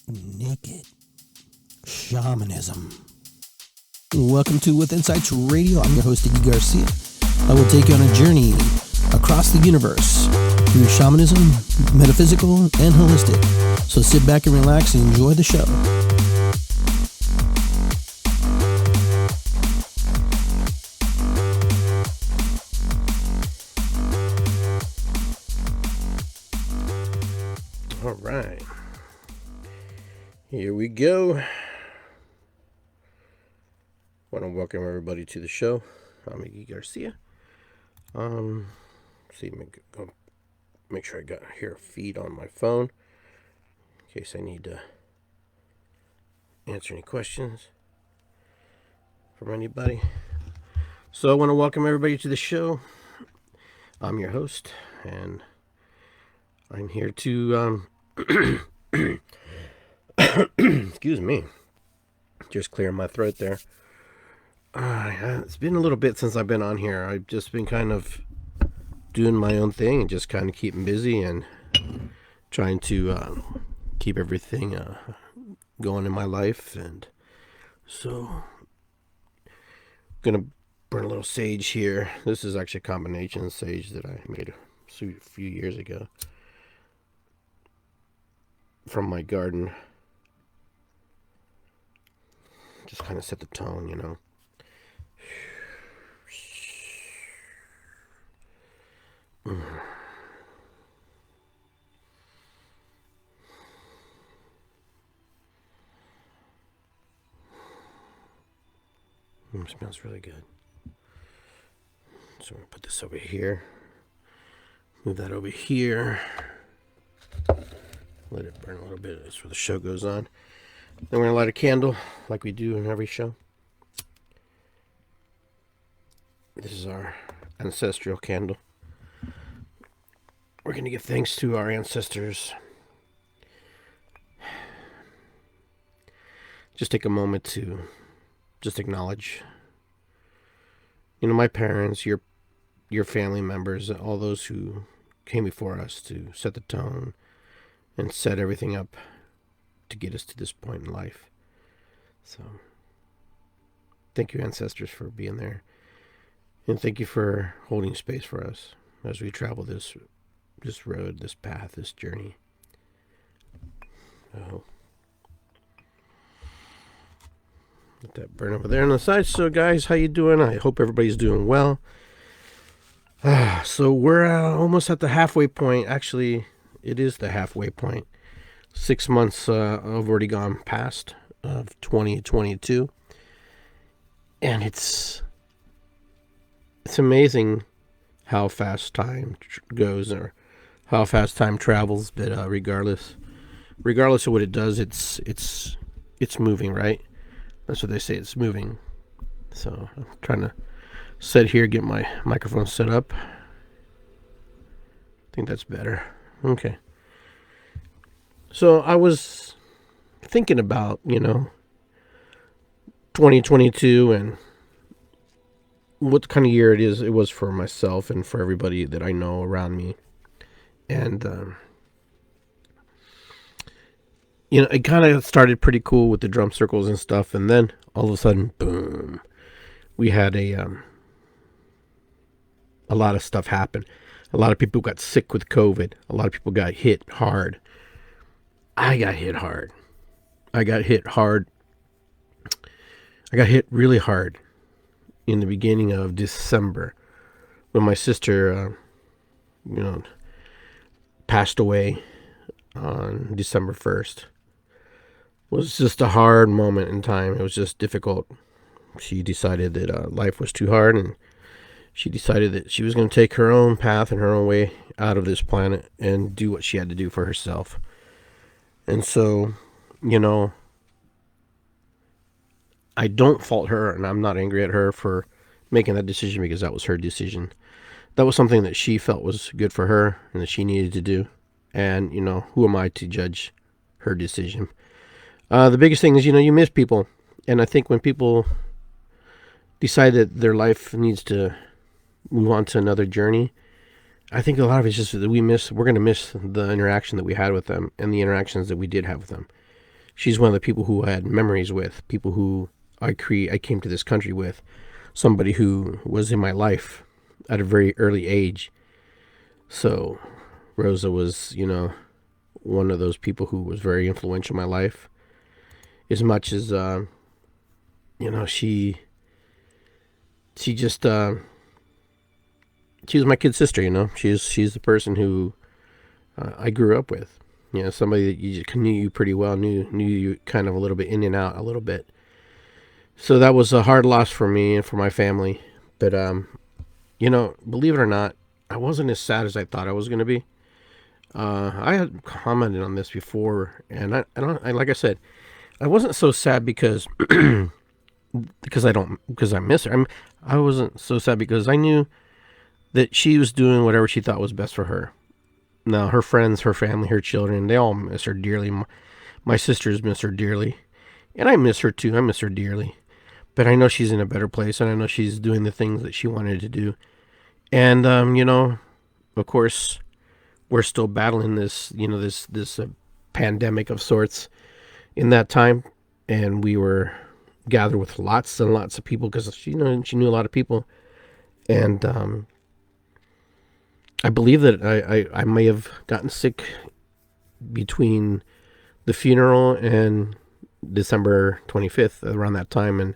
Naked Shamanism. Welcome to With Insights Radio. I'm your host, Iggy Garcia. I will take you on a journey across the universe through shamanism, metaphysical, and holistic. So sit back and relax and enjoy the show. All right, here we go. Want to welcome everybody to the show. I'm Iggy Garcia. Make sure I got here a feed on my phone in case I need to answer any questions from anybody. So I want to welcome everybody to the show. I'm your host, and I'm here to excuse me, just clearing my throat there. It's been a little bit since I've been on here. I've just been kind of doing my own thing and just kind of keeping busy and trying to keep everything going in my life. And so gonna burn a little sage here. This is actually a combination sage that I made a few years ago from my garden. Just kind of set the tone, you know. Smells really good. So I'm gonna put this over here. Move that over here. Let it burn a little bit. That's where the show goes on. Then we're gonna light a candle like we do in every show. This is our ancestral candle. We're gonna give thanks to our ancestors. Just take a moment to just acknowledge, you know, my parents, your family members, all those who came before us to set the tone and set everything up to get us to this point in life. So thank you, ancestors, for being there, and thank you for holding space for us as we travel this road, this path, this journey. Oh, let that burn over there on the side. So guys, how you doing? I hope everybody's doing well. So we're almost at the halfway point. Actually, it is the halfway point. 6 months have already gone past of 2022, and it's amazing how fast time goes, or how fast time travels. But regardless of what it does, it's moving, right? That's what they say. It's moving. So I'm trying to sit here, get my microphone set up. I think that's better. Okay. So I was thinking about, 2022 and what kind of year it was for myself and for everybody that I know around me. And, it kind of started pretty cool with the drum circles and stuff. And then all of a sudden, boom, we had a lot of stuff happen. A lot of people got sick with COVID. A lot of people got hit hard. I got hit hard. I got hit really hard in the beginning of December when my sister, passed away on December 1st. It was just a hard moment in time. It was just difficult. She decided that life was too hard, and she decided that she was going to take her own path and her own way out of this planet and do what she had to do for herself. And so, I don't fault her, and I'm not angry at her for making that decision, because that was her decision. That was something that she felt was good for her and that she needed to do. And, who am I to judge her decision? The biggest thing is, you miss people. And I think when people decide that their life needs to move on to another journey, I think a lot of it's just that we're going to miss the interaction that we had with them and the interactions that we did have with them. she's one of the people who I had memories with, people who I came to this country with, somebody who was in my life at a very early age. So Rosa was, one of those people who was very influential in my life. As much as, she just, she was my kid sister, she's the person who I grew up with. Somebody that you knew you pretty well, knew you kind of a little bit in and out a little bit. So that was a hard loss for me and for my family. But, believe it or not, I wasn't as sad as I thought I was going to be. I had commented on this before, and I like I said, I wasn't so sad because because I miss her. I wasn't so sad because I knew that she was doing whatever she thought was best for her. Now, her friends, her family, her children, they all miss her dearly. My sisters miss her dearly, and I miss her too. I miss her dearly, but I know she's in a better place, and I know she's doing the things that she wanted to do. And of course, we're still battling this, this pandemic of sorts in that time. And we were gathered with lots and lots of people because she knew a lot of people. And I believe that I may have gotten sick between the funeral and December 25th, around that time, and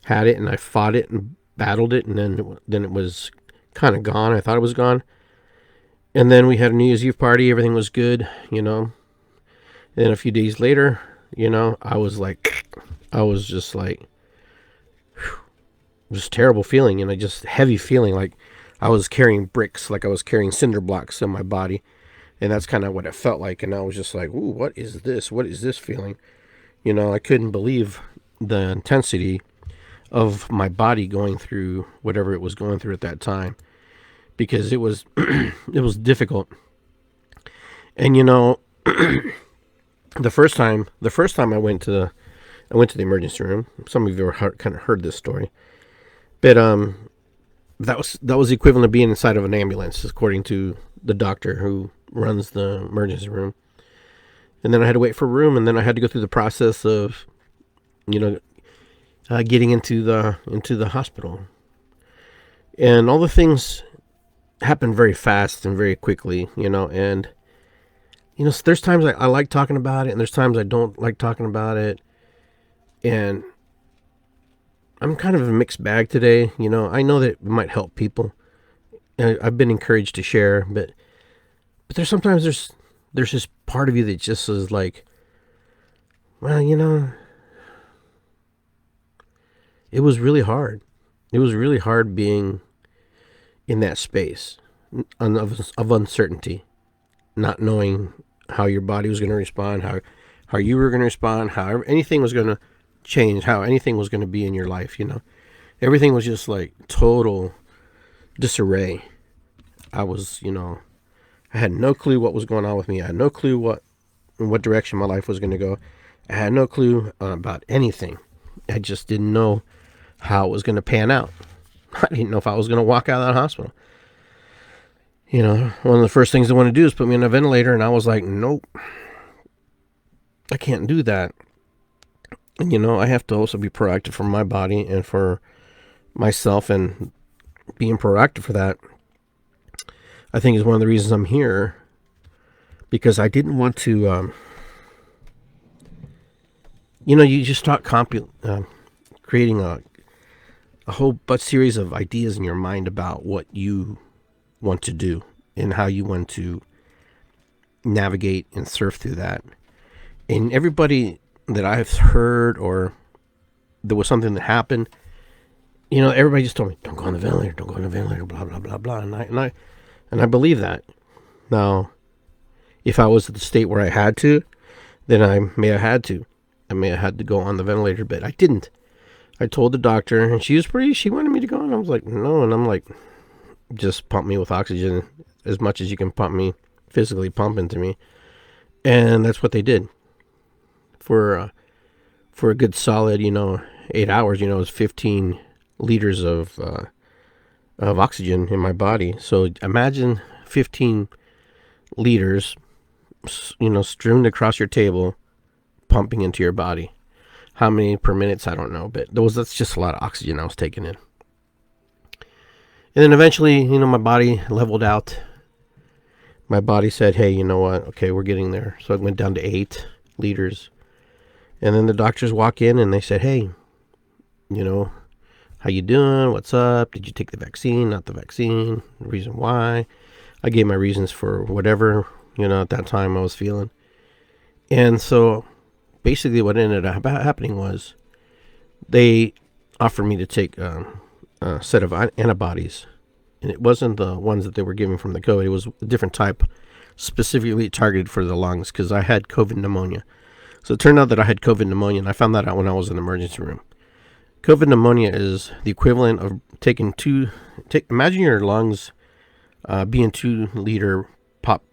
had it, and I fought it and battled it, and then it was kind of gone. I thought it was gone. And then we had a New Year's Eve party. Everything was good, And then a few days later, I was just like, just terrible feeling, and just heavy feeling, like I was carrying bricks, like I was carrying cinder blocks in my body. And that's kind of what it felt like. And I was just like, ooh, what is this? What is this feeling? I couldn't believe the intensity of my body going through whatever it was going through at that time, because it was it was difficult. And the first time I went to the emergency room, some of you have kind of heard this story, but that was the equivalent of being inside of an ambulance, according to the doctor who runs the emergency room. And then I had to wait for a room, and then I had to go through the process of getting into the hospital. And all the things happened very fast and very quickly, and so there's times I like talking about it, and there's times I don't like talking about it. And I'm kind of a mixed bag today. I know that it might help people. I've been encouraged to share, but there's sometimes there's this part of you that just is like, well, it was really hard. It was really hard being in that space of uncertainty, not knowing how your body was going to respond, how you were going to respond, how anything was going to change, how anything was going to be in your life. Everything was just like total disarray. I was, I had no clue what was going on with me. I had no clue in what direction my life was going to go. I had no clue about anything. I just didn't know how it was going to pan out. I didn't know if I was going to walk out of that hospital. One of the first things they want to do is put me in a ventilator, and I was like, nope, I can't do that. And, I have to also be proactive for my body and for myself, and being proactive for that, I think, is one of the reasons I'm here, because I didn't want to, you just start creating a whole series of ideas in your mind about what you want to do and how you want to navigate and surf through that. And everybody that I've heard, or there was something that happened, everybody just told me, don't go on the ventilator, blah, blah, blah, blah. And I believe that. Now, if I was at the state where I had to, then I may have had to. I may have had to go on the ventilator, but I didn't. I told the doctor, and she wanted me to go, and I was like, no. And I'm like, just pump me with oxygen as much as you can physically pump into me. And that's what they did. For a good solid, 8 hours, it was 15 liters of oxygen in my body. So imagine 15 liters, strewn across your table, pumping into your body. How many per minute, I don't know, but that's just a lot of oxygen I was taking in. And then eventually, my body leveled out. My body said, hey, you know what? Okay, we're getting there. So I went down to 8 liters. And then the doctors walk in and they said, hey, how you doing? What's up? Did you take the vaccine? Not the vaccine? The reason why? I gave my reasons for whatever, at that time I was feeling. And so basically what ended up happening was they offered me to take a set of antibodies. And it wasn't the ones that they were giving from the COVID. It was a different type, specifically targeted for the lungs, because I had COVID pneumonia. So it turned out that I had COVID pneumonia, and I found that out when I was in the emergency room. COVID pneumonia is the equivalent of taking imagine your lungs being 2-liter pop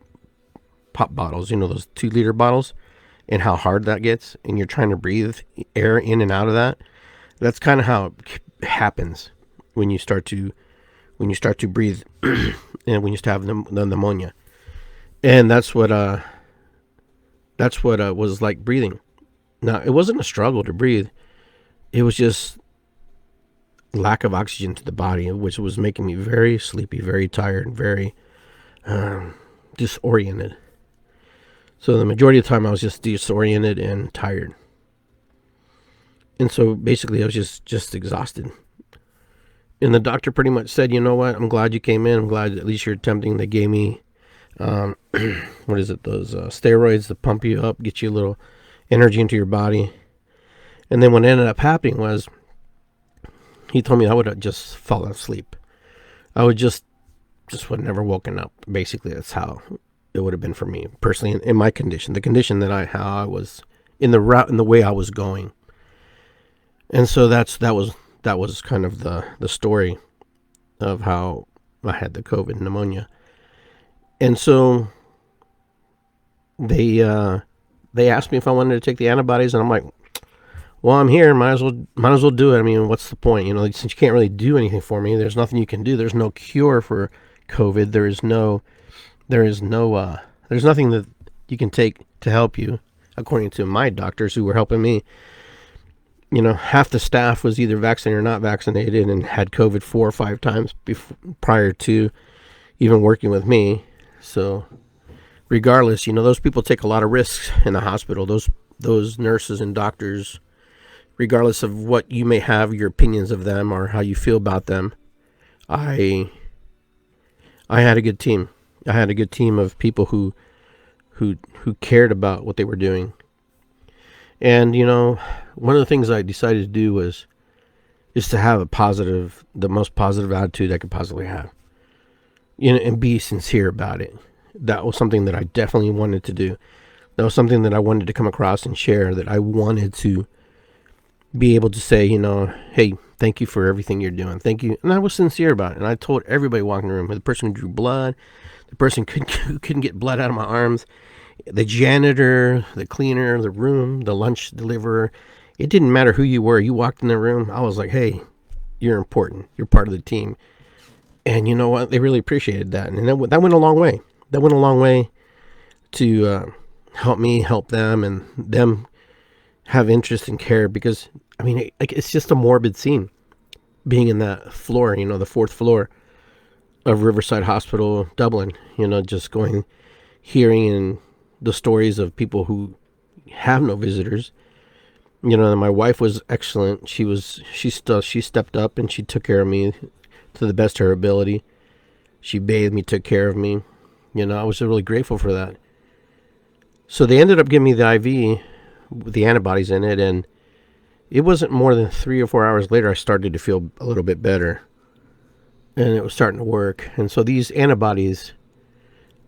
bottles, those 2-liter bottles, and how hard that gets, and you're trying to breathe air in and out of that. That's kind of how it happens when you start to breathe and when you start having the pneumonia. And that's what was like breathing. Now, it wasn't a struggle to breathe. It was just lack of oxygen to the body, which was making me very sleepy, very tired, very disoriented. So the majority of the time I was just disoriented and tired. And so basically I was just exhausted. And the doctor pretty much said, you know what, I'm glad you came in. I'm glad at least you're attempting. They gave me, those steroids to pump you up, get you a little energy into your body. And then what ended up happening was he told me I would have just fallen asleep. I would just would never woken up. Basically, that's how it would have been for me personally in my condition, the condition that how I was in the route, in the way I was going. And so that was kind of the story of how I had the COVID pneumonia. And so they asked me if I wanted to take the antibodies, and I'm like, well, I'm here, might as well do it. I mean, what's the point? Since you can't really do anything for me, there's nothing you can do. There's no cure for COVID. There's nothing that you can take to help you, according to my doctors who were helping me. Half the staff was either vaccinated or not vaccinated and had COVID 4 or 5 times prior to even working with me. So regardless, those people take a lot of risks in the hospital. Those nurses and doctors, regardless of what you may have your opinions of them or how you feel about them, I had a good team. I had a good team of people who cared about what they were doing. And one of the things I decided to do is to have the most positive attitude I could possibly have, and be sincere about it. That was something that I definitely wanted to do. That was something that I wanted to come across and share, that I wanted to be able to say, hey, thank you for everything you're doing. Thank you. And I was sincere about it. And I told everybody walking in the room, the person who drew blood, the person who couldn't get blood out of my arms, the janitor, the cleaner, the room, the lunch deliverer. It didn't matter who you were. You walked in the room, I was like, hey, you're important. You're part of the team. And you know what? They really appreciated that. And that went a long way. That went a long way to help me help them, and them have interest and care, because, it's just a morbid scene being in that floor, the 4th floor of Riverside Hospital, Dublin, just hearing the stories of people who have no visitors. My wife was excellent. She stepped up and she took care of me to the best of her ability. She bathed me, took care of me. I was really grateful for that. So they ended up giving me the IV with the antibodies in it, and it wasn't more than 3 or 4 hours later I started to feel a little bit better, and it was starting to work. And so these antibodies,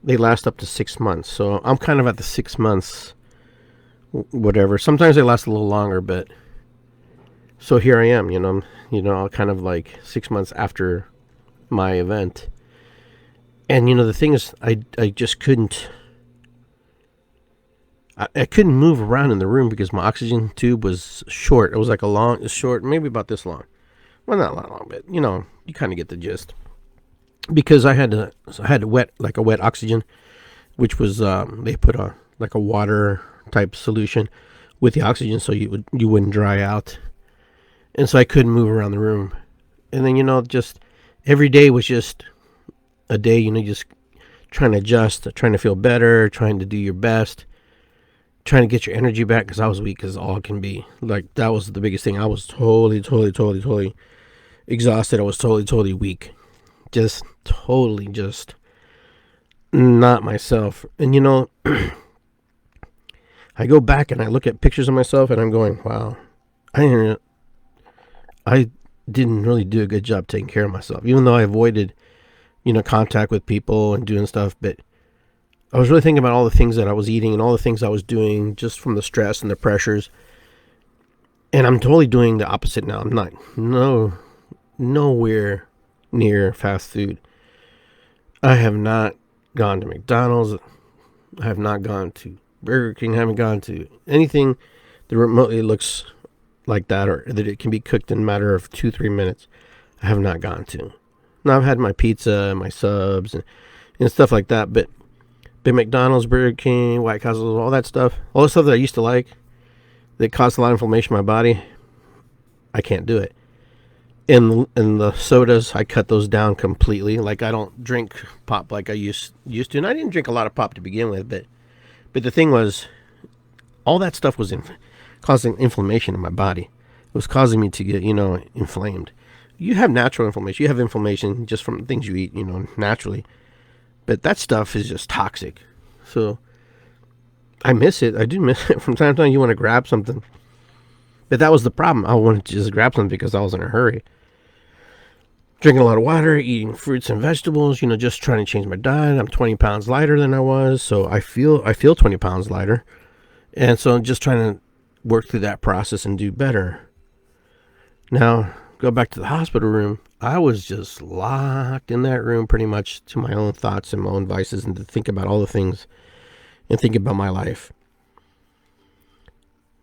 they last up to 6 months. So I'm kind of at the 6 months, whatever. Sometimes they last a little longer, but so here I am, kind of like 6 months after my event. And the thing is, I just couldn't. I couldn't move around in the room because my oxygen tube was short. It was like short, maybe about this long. Well, not that long, but you kind of get the gist. Because I had a wet oxygen, which was they put a water type solution, with the oxygen so you wouldn't dry out. And so I couldn't move around the room. And then, just every day was just a day, just trying to adjust, trying to feel better, trying to do your best, trying to get your energy back, because I was weak as all can be. Like, that was the biggest thing. I was totally exhausted. I was totally weak. Just totally just not myself. And I go back and I look at pictures of myself and I'm going, wow, I didn't really do a good job taking care of myself, even though I avoided, contact with people and doing stuff. But I was really thinking about all the things that I was eating and all the things I was doing just from the stress and the pressures. And I'm totally doing the opposite now. I'm not nowhere near fast food. I have not gone to McDonald's. I have not gone to Burger King. I haven't gone to anything that remotely looks like that, or that it can be cooked in a matter of 2-3 minutes. I have not gone to. Now, I've had my pizza and my subs and stuff like that, but McDonald's, Burger King, White Castle, all that stuff, all the stuff that I used to like that caused a lot of inflammation in my body, I can't do it. And the sodas, I cut those down completely. Like, I don't drink pop like I used to, and I didn't drink a lot of pop to begin with, but the thing was, all that stuff was causing inflammation in my body. It was causing me to get, inflamed. You have natural inflammation. You have inflammation just from things you eat, naturally. But that stuff is just toxic. So I miss it. I do miss it. From time to time, you want to grab something. But that was the problem. I wanted to just grab something because I was in a hurry. Drinking a lot of water, eating fruits and vegetables, just trying to change my diet. I'm 20 pounds lighter than I was. So I feel 20 pounds lighter. And so I'm just trying to work through that process and do better. Now, go back to the hospital room. I was just locked in that room pretty much to my own thoughts and my own vices, and to think about all the things and think about my life.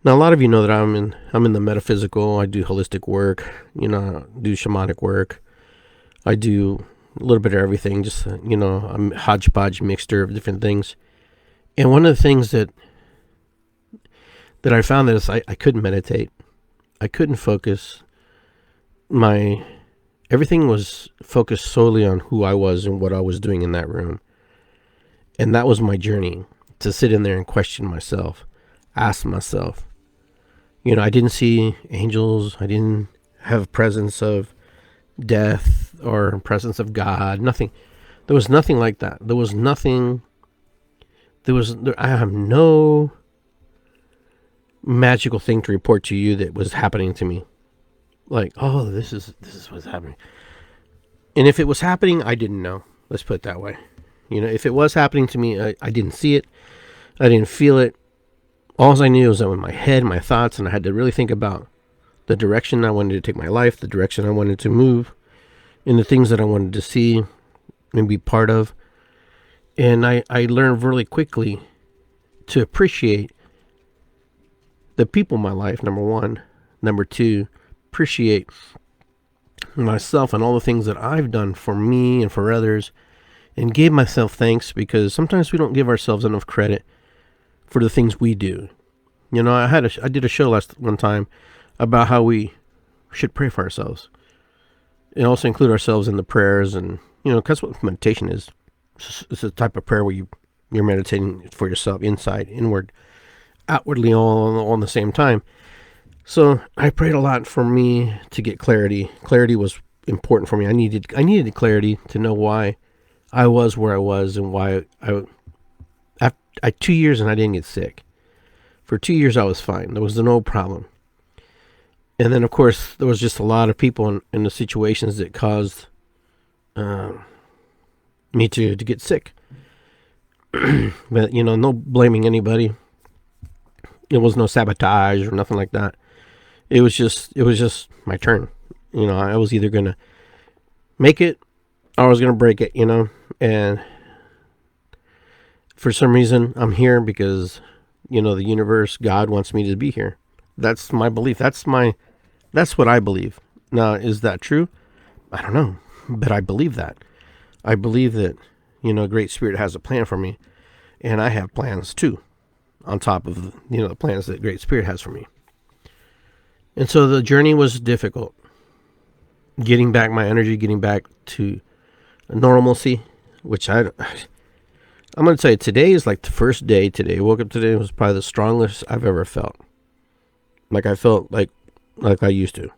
Now, a lot of you know that I'm in the metaphysical. I do holistic work, do shamanic work. I do a little bit of everything, just, I'm a hodgepodge mixture of different things. And one of the things that I found is I couldn't meditate. I couldn't focus. Everything was focused solely on who I was and what I was doing in that room. And that was my journey, to sit in there and question myself, ask myself. I didn't see angels. I didn't have presence of death or presence of God. Nothing. There was nothing like that. There was nothing. I have no magical thing to report to you that was happening to me. Like, oh, this is what's happening. And if it was happening, I didn't know. Let's put it that way. If it was happening to me, I didn't see it. I didn't feel it. All I knew was that in my head, my thoughts, and I had to really think about the direction I wanted to take my life, the direction I wanted to move, and the things that I wanted to see and be part of. And I learned really quickly to appreciate the people in my life, number one. Number two, appreciate myself and all the things that I've done for me and for others, and gave myself thanks, because sometimes we don't give ourselves enough credit for the things we do. I did a show one time about how we should pray for ourselves, and also include ourselves in the prayers. And that's what meditation is. It's a type of prayer where you're meditating for yourself, inside, inward, outwardly, all on the same time. So I prayed a lot for me to get clarity. Clarity was important for me. I needed clarity to know why I was where I was, and why I 2 years and I didn't get sick. For 2 years I was fine. There was no problem. And then, of course, there was just a lot of people in the situations that caused me to get sick. But, no blaming anybody. It was no sabotage or nothing like that. It was just my turn. I was either going to make it or I was going to break it, and for some reason I'm here because, the universe, God wants me to be here. That's my belief. That's what I believe. Now, is that true? I don't know, but I believe that. I believe that, Great Spirit has a plan for me, and I have plans too. on top of, the plans that Great Spirit has for me. And so the journey was difficult. Getting back my energy, getting back to normalcy, which I'm going to tell you, today is like the first day today. I woke up today, it was probably the strongest I've ever felt. Like I felt like I used to.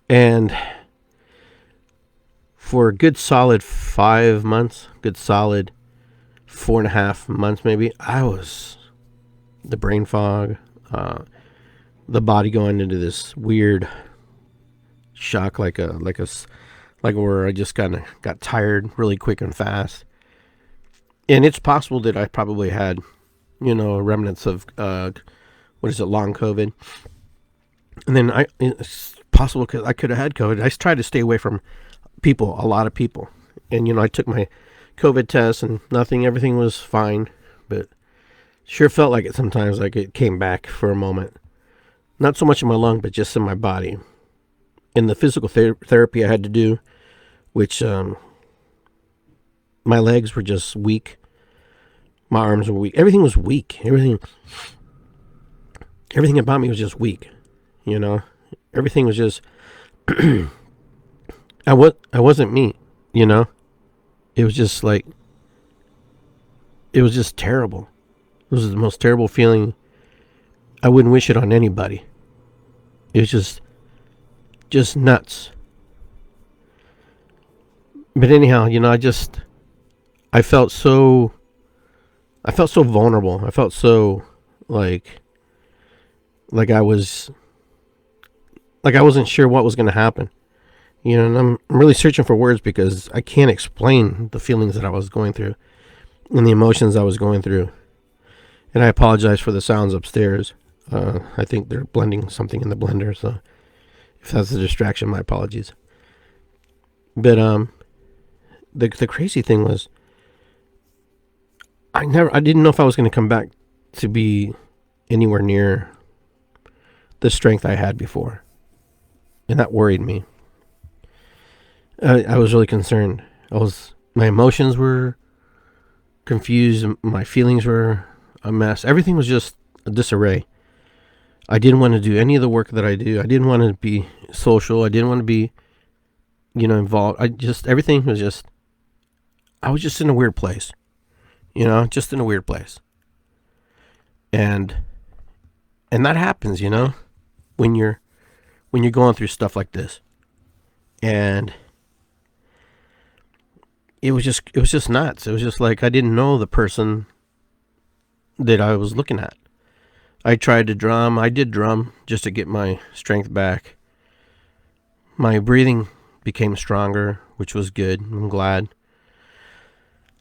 And for a good solid 5 months, good solid 4.5 months maybe, I was the brain fog, the body going into this weird shock, like where I just kind of got tired really quick and fast. And it's possible that I probably had, remnants of long COVID. And then it's possible because I could have had COVID. I tried to stay away from people, a lot of people. And, I took my COVID test and everything was fine. But sure felt like it sometimes, like it came back for a moment. Not so much in my lung, but just in my body. And the physical therapy I had to do, which my legs were just weak. My arms were weak. Everything was weak. Everything about me was just weak. Everything was just I wasn't me, It was just like, it was just terrible. It was the most terrible feeling. I wouldn't wish it on anybody. It was just nuts. But anyhow, I felt so vulnerable. I felt so like I wasn't sure what was going to happen. And I'm really searching for words because I can't explain the feelings that I was going through and the emotions I was going through. And I apologize for the sounds upstairs. I think they're blending something in the blender, so if that's a distraction, my apologies. But the crazy thing was, I didn't know if I was going to come back to be anywhere near the strength I had before. And that worried me. I was really concerned. My emotions were confused. My feelings were a mess. Everything was just a disarray. I didn't want to do any of the work that I do. I didn't want to be social. I didn't want to be, involved. Everything was just, I was just in a weird place. Just in a weird place. And that happens, when you're going through stuff like this. And it was just nuts. It was just like I didn't know the person that I was looking at. I tried to drum. I did drum just to get my strength back. My breathing became stronger, which was good. I'm glad.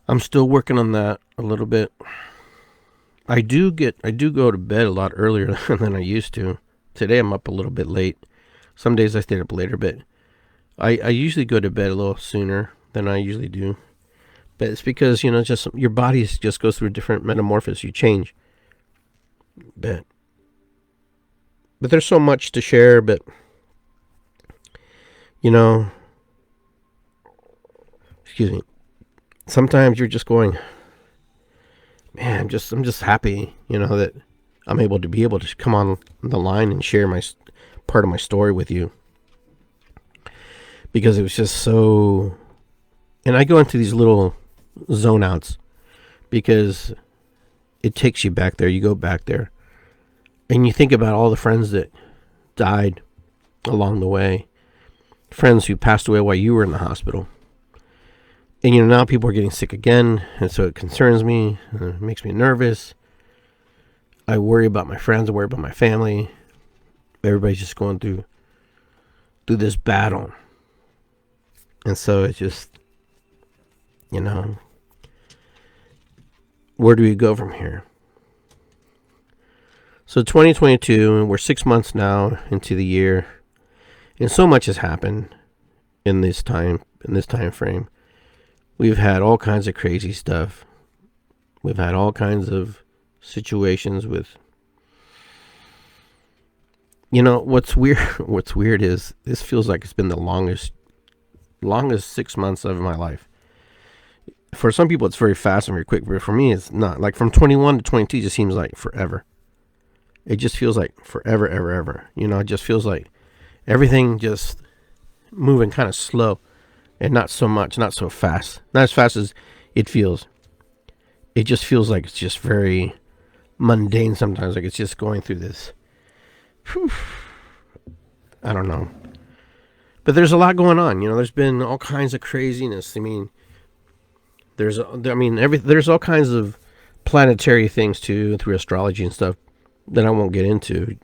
I'm still working on that a little bit. I do go to bed a lot earlier than I used to. Today I'm up a little bit late. Some days I stayed up later, but I usually go to bed a little sooner than I usually do. But it's because, just your body just goes through different metamorphosis. You change. But there's so much to share, but excuse me. Sometimes you're just going, man, I'm just happy, that I'm able to come on the line and share my part of my story with you. Because it was just so, and I go into these little zone outs because it takes you back there. You go back there and you think about all the friends that died along the way, friends who passed away while you were in the hospital. And now people are getting sick again, and so it concerns me. It makes me nervous. I worry about my friends. I worry about my family. Everybody's just going through this battle. And so it's just, where do we go from here? So 2022, and we're 6 months now into the year, and so much has happened in this time frame. We've had all kinds of crazy stuff. We've had all kinds of situations with, what's weird is this feels like it's been the longest 6 months of my life. For some people, it's very fast and very quick, but for me, it's not. Like from 21 to 22 just seems like forever. It just feels like forever, ever, ever. It just feels like everything just moving kind of slow and not so fast. Not as fast as it feels. It just feels like it's just very mundane sometimes. Like it's just going through this. I don't know. But there's a lot going on. There's been all kinds of craziness. There's all kinds of planetary things too through astrology and stuff that I won't get into.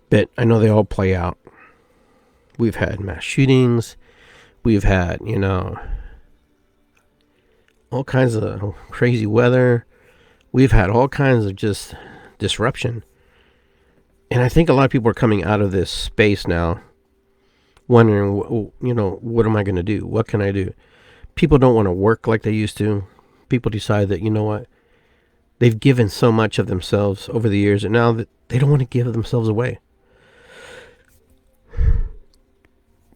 But I know they all play out. We've had mass shootings. We've had, all kinds of crazy weather. We've had all kinds of just disruption. And I think a lot of people are coming out of this space now wondering, what am I going to do? What can I do? People don't want to work like they used to. People decide that, what? They've given so much of themselves over the years, and now that they don't want to give themselves away.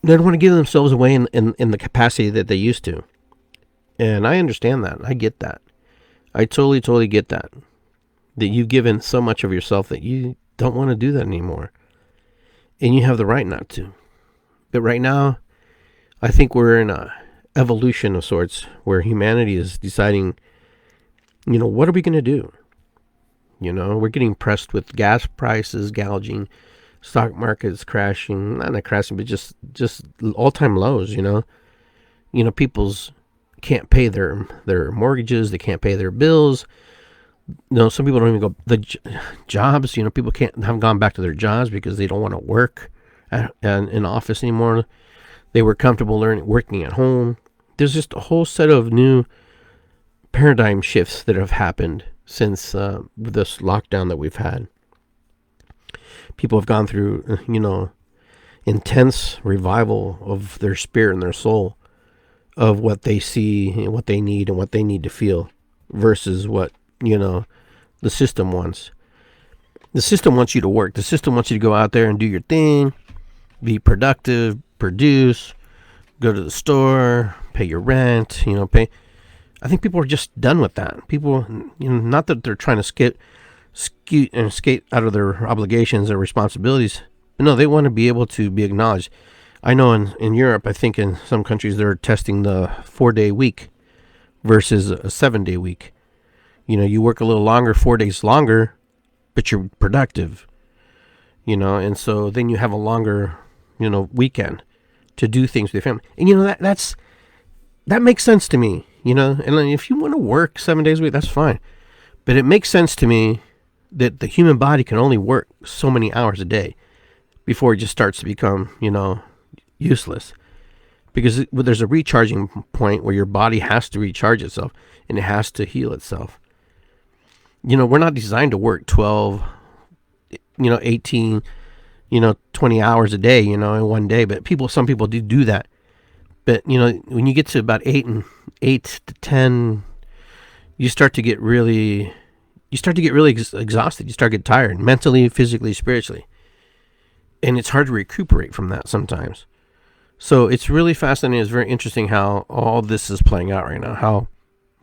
They don't want to give themselves away in the capacity that they used to. And I understand that. I get that. I totally get that. That you've given so much of yourself that you don't want to do that anymore. And you have the right not to. But right now, I think we're in a evolution of sorts where humanity is deciding, what are we going to do? We're getting pressed with gas prices gouging, stock markets crashing, not crashing, but just all-time lows, people's can't pay their mortgages, they can't pay their bills. Some people don't even go jobs, people haven't gone back to their jobs because they don't want to work in office anymore. They were comfortable working at home. There's just a whole set of new paradigm shifts that have happened since this lockdown that we've had. People have gone through, intense revival of their spirit and their soul, of what they see and what they need and what they need to feel versus what, the system wants. The system wants you to work. The system wants you to go out there and do your thing, be productive, produce, go to the store, pay your rent, pay. I think people are just done with that. People, not that they're trying to skate out of their obligations or responsibilities, but no, they want to be able to be acknowledged. I know in Europe, I think in some countries they're testing the 4-day week versus a 7-day week. You work a little longer, 4 days longer, but you're productive, and so then you have a longer, weekend to do things with your family. And, that makes sense to me, and if you want to work 7 days a week, that's fine. But it makes sense to me that the human body can only work so many hours a day before it just starts to become, useless. Because there's a recharging point where your body has to recharge itself and it has to heal itself. We're not designed to work 12, 18, 20 hours a day, in one day. But some people do that. But, when you get to about 8 to 10, you start to get really exhausted. You start to get tired mentally, physically, spiritually. And it's hard to recuperate from that sometimes. So it's really fascinating. It's very interesting how all this is playing out right now, how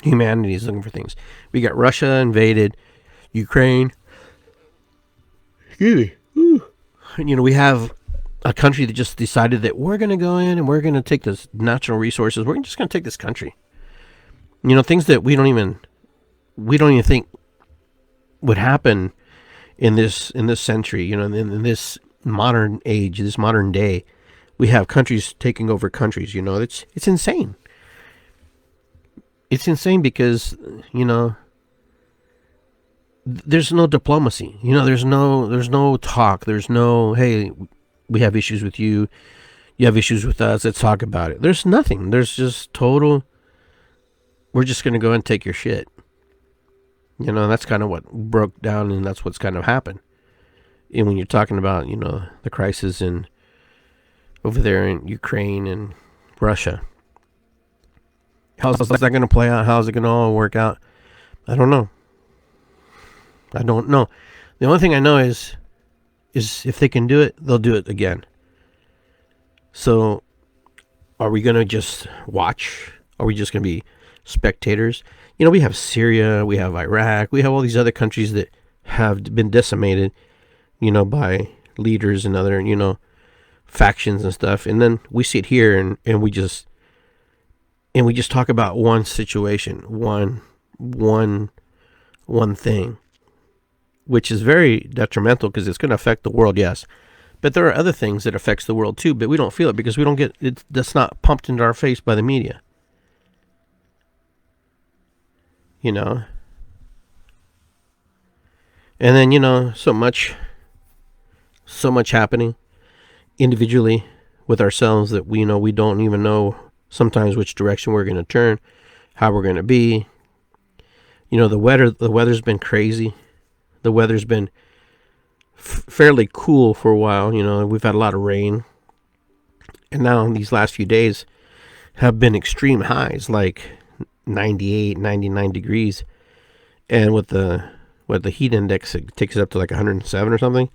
humanity is looking for things. We got Russia invaded Ukraine. Excuse me. We have a country that just decided that we're going to go in and we're going to take this natural resources. We're just going to take this country. Things that we don't even think would happen in this century, in this modern age, this modern day. We have countries taking over countries, it's insane. It's insane because, there's no diplomacy, there's no talk. There's no, hey, we have issues with you. You have issues with us. Let's talk about it. There's nothing. There's just total, we're just going to go and take your shit. That's kind of what broke down, and that's what's kind of happened. And when you're talking about, the crisis over there in Ukraine and Russia, how's that going to play out? How's it going to all work out? I don't know. The only thing I know is if they can do it, they'll do it again. So are we going to just watch Are we just going to be spectators? We have Syria, we have Iraq, we have all these other countries that have been decimated, by leaders and other, factions and stuff. And then we sit here and we just talk about one situation, one thing, which is very detrimental because it's going to affect the world, yes. But there are other things that affects the world too, but we don't feel it because we don't get it. That's not pumped into our face by the media. And then, so much happening individually with ourselves that we don't even know sometimes which direction we're going to turn, how we're going to be. The weather's been crazy. The weather's been fairly cool for a while. We've had a lot of rain, and now these last few days have been extreme highs, like 98, 99 degrees, and with the heat index, it takes it up to like 107 or something.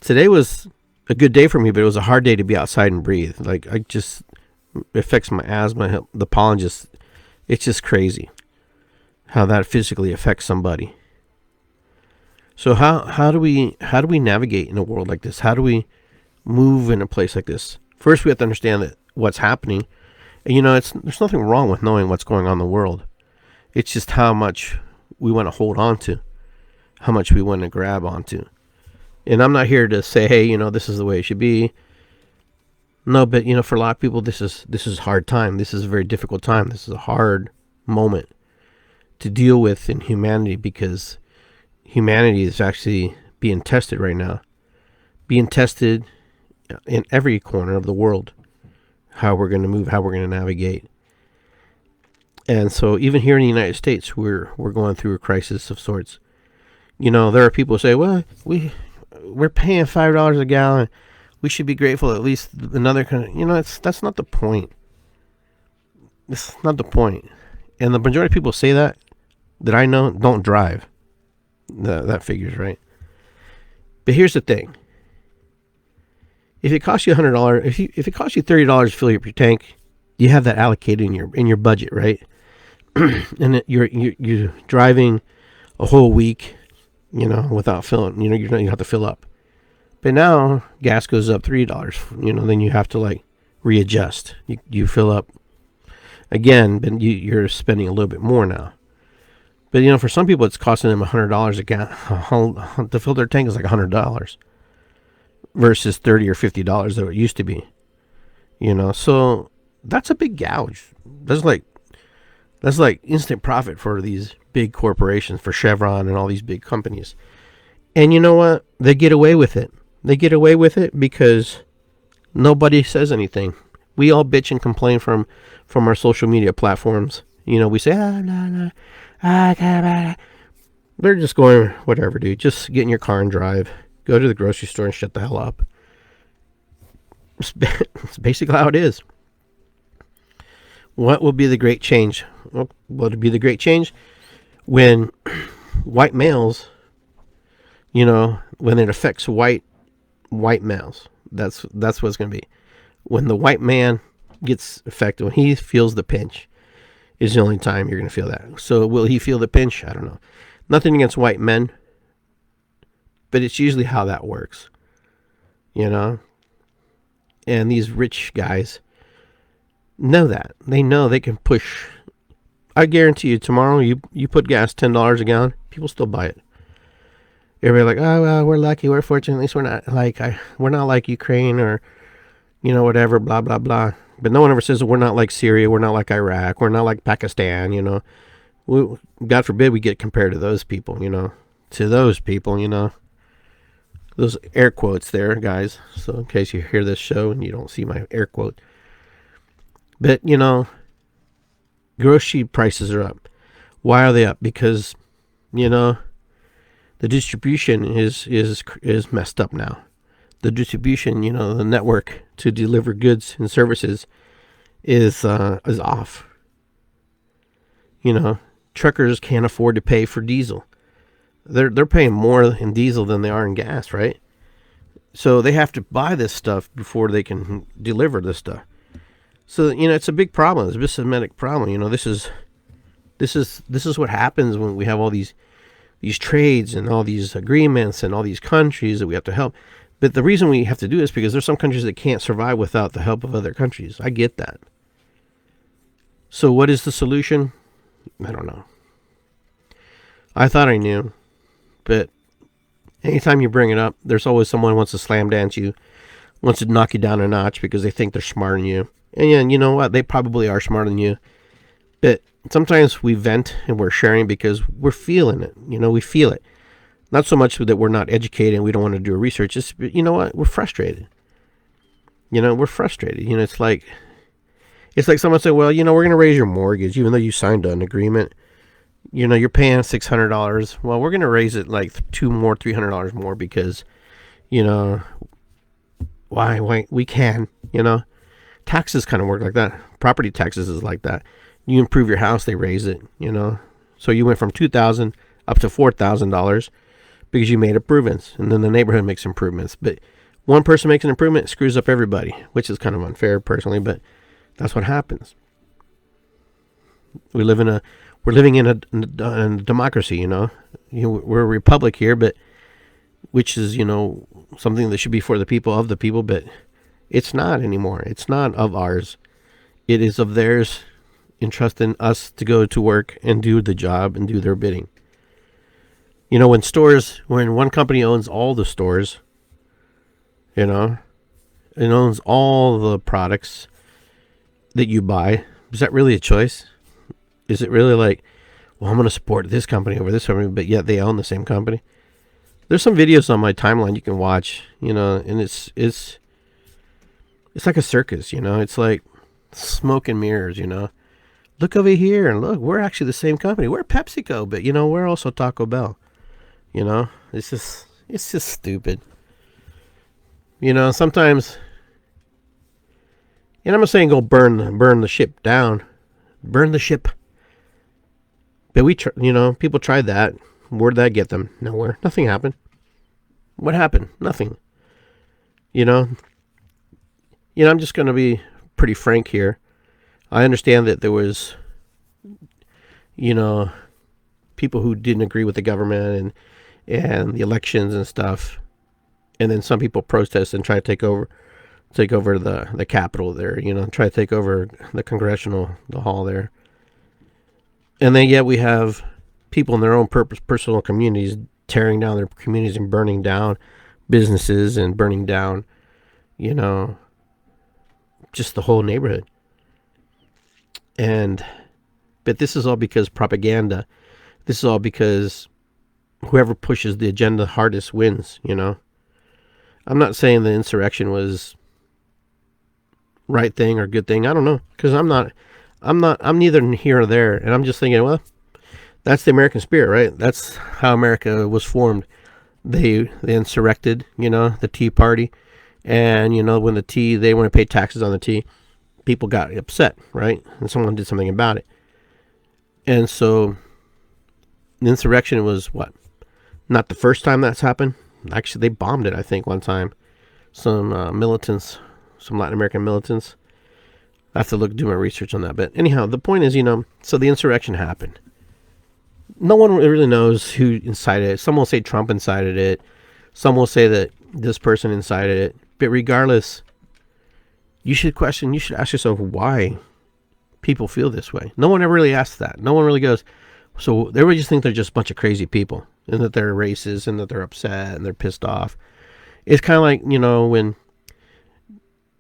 Today was a good day for me, but it was a hard day to be outside and breathe. Like, it affects my asthma, the pollen, it's just crazy how that physically affects somebody. So how do we navigate in a world like this? How do we move in a place like this? First, we have to understand that what's happening. And, there's nothing wrong with knowing what's going on in the world. It's just how much we want to hold on to, how much we want to grab onto. And I'm not here to say, hey, this is the way it should be. No, but for a lot of people, this is a hard time. This is a very difficult time. This is a hard moment to deal with in humanity, because humanity is actually being tested right now. Being tested in every corner of the world. How we're going to move, how we're going to navigate. And so even here in the United States, we're going through a crisis of sorts. There are people who say, well, we're paying $5 a gallon. We should be grateful at least another kind of, that's not the point. It's not the point. And the majority of people say that I know don't drive. That figures, right? But here's the thing. If it costs you $100, if it costs you $30 to fill up your tank, you have that allocated in your budget, right? And you're driving a whole week, without filling. You don't have to fill up. But now gas goes up $3. Then you have to readjust. You fill up again, but you're spending a little bit more now. But for some people, it's costing them $100 a gallon to fill their tank is like $100. Versus $30 or $50 that it used to be, so that's a big gouge. That's like instant profit for these big corporations, for Chevron and all these big companies. And you know what? They get away with it. They get away with it because nobody says anything. We all bitch and complain from our social media platforms. We say, they're just going, whatever, dude. Just get in your car and drive. Go to the grocery store and shut the hell up. It's basically how it is. What will be the great change? Well, what will be the great change? When white males, when it affects white males. That's what it's going to be. When the white man gets affected, when he feels the pinch, is the only time you're going to feel that. So will he feel the pinch? I don't know. Nothing against white men. But it's usually how that works, And these rich guys know that. They know they can push. I guarantee you, tomorrow you put gas $10 a gallon, people still buy it. Everybody like, oh well, we're lucky, we're fortunate. At least we're not like Ukraine or whatever, blah blah blah. But no one ever says we're not like Syria, we're not like Iraq, we're not like Pakistan. God forbid we get compared to those people. To those people. Those air quotes there, guys. So in case you hear this show and you don't see my air quote. But, grocery prices are up. Why are they up? Because, the distribution is messed up now. The distribution, the network to deliver goods and services is off. Truckers can't afford to pay for diesel. They're paying more in diesel than they are in gas, right? So they have to buy this stuff before they can deliver this stuff. So, it's a big problem. It's a systematic problem. This is what happens when we have all these trades and all these agreements and all these countries that we have to help. But the reason we have to do this is because there's some countries that can't survive without the help of other countries. I get that. So what is the solution? I don't know. I thought I knew, but anytime you bring it up, there's always someone who wants to slam dance you, wants to knock you down a notch because they think they're smarter than you. And yeah, you know what? They probably are smarter than you. But sometimes we vent and we're sharing because we're feeling it. We feel it. Not so much that we're not educated and we don't want to do research. It's, you know what? We're frustrated. We're frustrated. It's like someone said, well, we're going to raise your mortgage even though you signed an agreement. You're paying $600. Well, we're going to raise it like $300 more because, why we can, taxes kind of work like that. Property taxes is like that. You improve your house, they raise it, So you went from $2,000 up to $4,000 because you made improvements, and then the neighborhood makes improvements. But one person makes an improvement, it screws up everybody, which is kind of unfair personally, but that's what happens. We're living in a democracy, we're a republic here, but which is, something that should be for the people, of the people, but it's not anymore. It's not of ours. It is of theirs, entrusting us to go to work and do the job and do their bidding. When one company owns all the stores, it owns all the products that you buy, is that really a choice? Is it really like, well, I'm going to support this company over this company, but yet they own the same company? There's some videos on my timeline you can watch, and it's like a circus, It's like smoke and mirrors, Look over here and look, we're actually the same company. We're PepsiCo, but we're also Taco Bell. It's just stupid. Sometimes, and I'm not saying go burn the ship down, burn the ship. But people tried that. Where'd that get them? Nowhere. Nothing happened. What happened? Nothing. I'm just going to be pretty frank here. I understand that there was, people who didn't agree with the government and the elections and stuff. And then some people protest and try to take over the Capitol there, try to take over the hall there. And then yet we have people in their own personal communities tearing down their communities and burning down businesses and burning down, just the whole neighborhood. But this is all because propaganda. This is all because whoever pushes the agenda hardest wins, I'm not saying the insurrection was right thing or good thing. I don't know, because I'm neither here nor there, and I'm just thinking, well, that's the American spirit, right? That's how America was formed. They insurrected, the Tea Party, and when they want to pay taxes on the tea, people got upset, right? And someone did something about it. And so the insurrection was what? Not the first time that's happened. Actually, they bombed it, I think, one time. Some militants, some Latin American militants. I have to do my research on that. But anyhow, the point is, so the insurrection happened. No one really knows who incited it. Some will say Trump incited it. Some will say that this person incited it. But regardless, you should ask yourself why people feel this way. No one ever really asks that. No one really goes, so everybody just think they're just a bunch of crazy people and that they're racist and that they're upset and they're pissed off. It's kind of like, when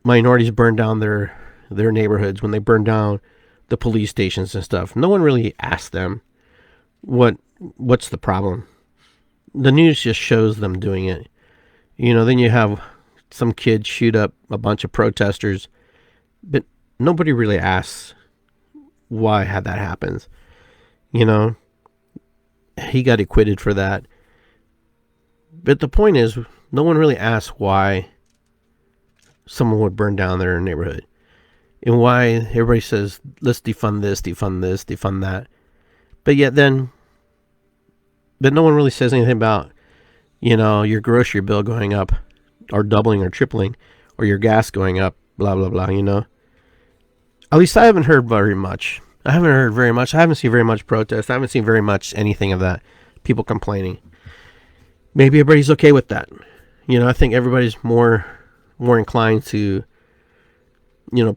minorities burn down their neighborhoods, when they burn down the police stations and stuff. No one really asks them what's the problem. The news just shows them doing it. Then you have some kid shoot up a bunch of protesters, but nobody really asks why that happens. He got acquitted for that. But the point is, no one really asks why someone would burn down their neighborhood. And why everybody says, let's defund this, defund that. But no one really says anything about, your grocery bill going up or doubling or tripling, or your gas going up, blah, blah, blah, At least I haven't heard very much. I haven't seen very much protest. I haven't seen very much anything of that. People complaining. Maybe everybody's okay with that. I think everybody's more inclined to,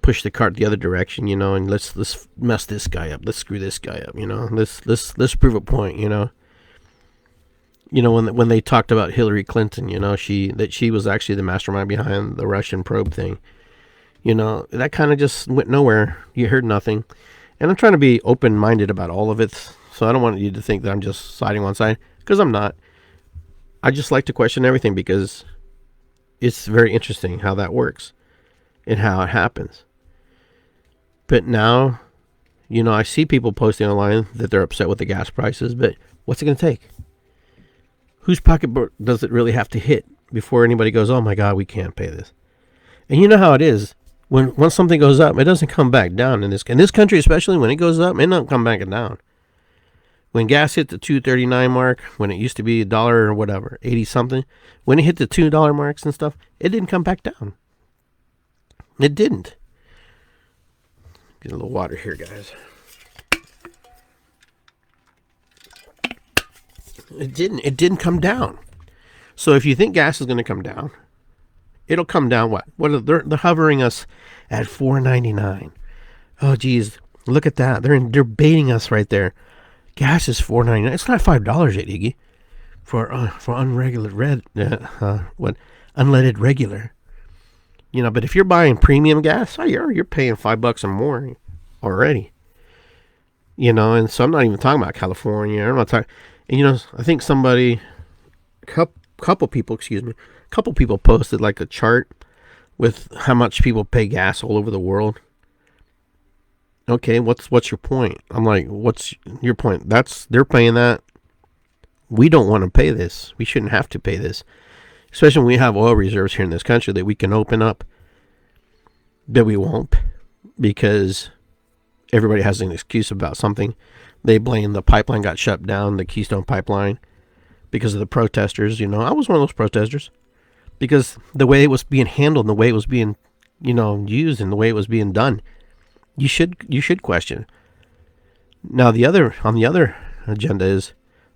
push the cart the other direction, and let's mess this guy up. Let's screw this guy up, Let's prove a point, when they talked about Hillary Clinton, she was actually the mastermind behind the Russian probe thing. That kind of just went nowhere. You heard nothing. And I'm trying to be open-minded about all of it, so I don't want you to think that I'm just siding one side, because I'm not. I just like to question everything because it's very interesting how that works and how it happens. But now, I see people posting online that they're upset with the gas prices, but what's it going to take? Whose pocketbook does it really have to hit before anybody goes, oh my God, we can't pay this? And you know how it is. Once something goes up, it doesn't come back down in this country, especially when it goes up, it don't come back down. When gas hit the $2.39 mark, when it used to be $1 or whatever, 80 something, when it hit the $2 marks and stuff, it didn't come back down. It didn't. Get a little water here, guys. It didn't come down. So if you think gas is going to come down, it'll come down what? They're hovering us at $4.99. Oh geez, look at that. They're baiting us right there. Gas is $4.99. It's not $5 yet, Iggy, for unleaded regular. But if you're buying premium gas, you're paying $5 or more already. And so I'm not even talking about California. I'm not talking. And I think couple people posted like a chart with how much people pay gas all over the world. Okay, what's your point? I'm like, what's your point? They're paying that. We don't want to pay this. We shouldn't have to pay this. Especially when we have oil reserves here in this country that we can open up. But we won't, because everybody has an excuse about something. They blame the pipeline got shut down, the Keystone Pipeline, because of the protesters. I was one of those protesters. Because the way it was being handled, and the way it was being, used, and the way it was being done, you should question. Now, on the other agenda is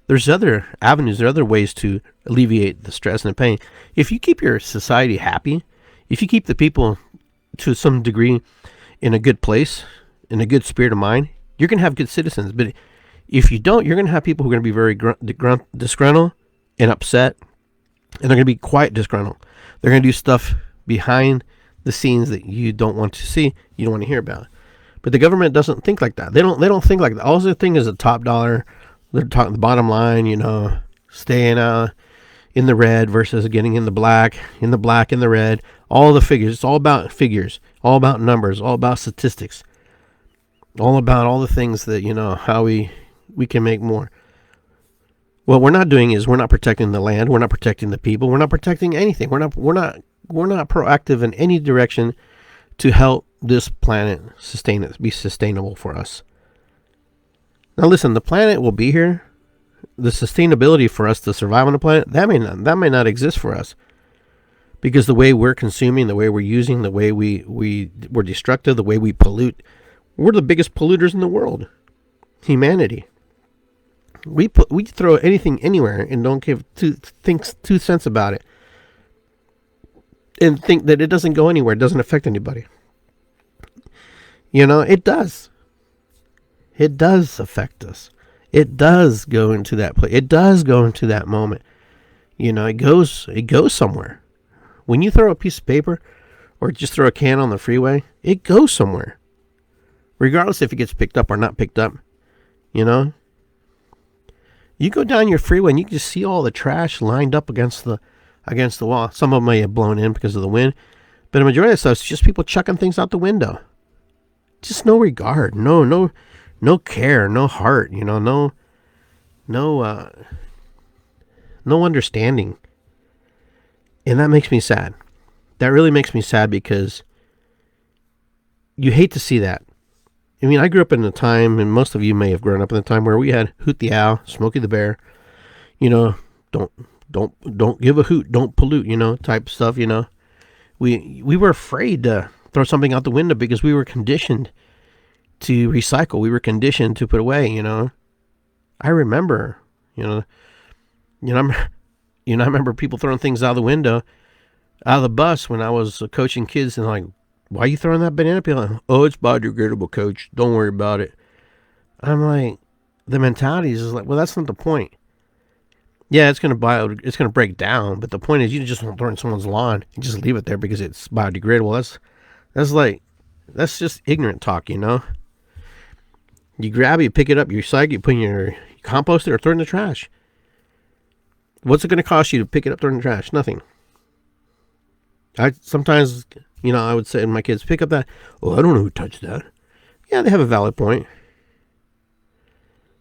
there's other avenues, there are other ways to alleviate the stress and the pain. If you keep your society happy, if you keep the people to some degree in a good place, in a good spirit of mind, you're going to have good citizens. But if you don't, you're going to have people who are going to be very disgruntled and upset, and they're going to be quite disgruntled. They're going to do stuff behind the scenes that you don't want to see, you don't want to hear about. But the government doesn't think like that. They don't think like that. All they think is the top dollar. They're talking the bottom line, staying in the red versus getting in the black, in the red. All the figures. It's all about figures, all about numbers, all about statistics, all about all the things that, how we can make more. What we're not doing is we're not protecting the land. We're not protecting the people. We're not protecting anything. We're not proactive in any direction to help this planet be sustainable for us. Now listen, the planet will be here. The sustainability for us to survive on the planet, that may not exist for us. Because the way we're consuming, the way we're using, the way we're destructive, the way we pollute, we're the biggest polluters in the world. Humanity. We throw anything anywhere and don't give two cents about it. And think that it doesn't go anywhere, it doesn't affect anybody. It does. It does affect us. It does go into that place. It does go into that moment. It goes somewhere. When you throw a piece of paper or just throw a can on the freeway, it goes somewhere. Regardless if it gets picked up or not picked up. You go down your freeway and you can just see all the trash lined up against the wall. Some of them may have blown in because of the wind, but the majority of the stuff is just people chucking things out the window. Just no regard, no care, no heart, no understanding. And that makes me sad. That really makes me sad because you hate to see that. I mean, I grew up in a time, and most of you may have grown up in a time where we had Hoot the Owl, Smokey the Bear, don't give a hoot, don't pollute, type stuff, We were afraid to throw something out the window because we were conditioned to recycle. We were conditioned to put away, you know. I remember, I remember people throwing things out of the window, out of the bus when I was coaching kids, and like, why are you throwing that banana peel? Like, oh, it's biodegradable, coach. Don't worry about it. I'm like, the mentality is like, well, that's not the point. Yeah, it's gonna break down, but the point is, you just don't throw it in someone's lawn and just leave it there because it's biodegradable. That's just ignorant talk, you know. You grab it, you pick it up, you recycle, you put in your compost it, or throw it in the trash. What's it going to cost you to pick it up, throw it in the trash? Nothing. I sometimes, I would say to my kids, pick up that. Oh, I don't know who touched that. Yeah, they have a valid point.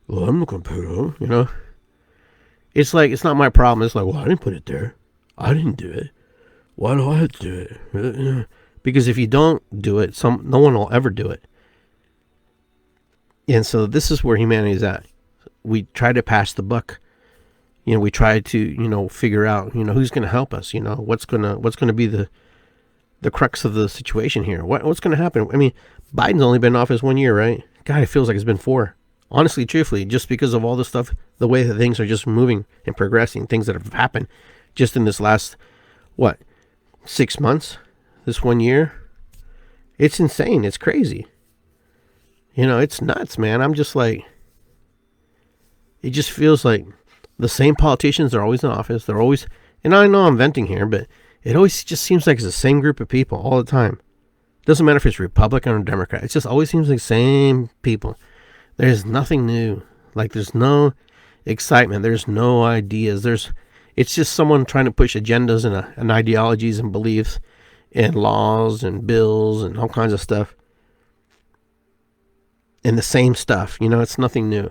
Well, I'm not going to put it up, It's like, it's not my problem. It's like, well, I didn't put it there. I didn't do it. Why do I have to do it? Because if you don't do it, no one will ever do it. And so this is where humanity is at. We try to pass the buck. We try to, figure out, who's going to help us, what's going to be the crux of the situation here. What's going to happen? I mean, Biden's only been in office 1 year, right? God, it feels like it's been 4. Honestly, truthfully, just because of all the stuff, the way that things are just moving and progressing, things that have happened just in this last, 6 months, this 1 year, it's insane. It's crazy. It's nuts, man. I'm just like, it just feels like the same politicians are always in office. They're always, and I know I'm venting here, but it always just seems like it's the same group of people all the time. Doesn't matter if it's Republican or Democrat. It just always seems like the same people. There's nothing new. Like, there's no excitement. There's no ideas. It's just someone trying to push agendas and ideologies and beliefs and laws and bills and all kinds of stuff. And the same stuff, it's nothing new.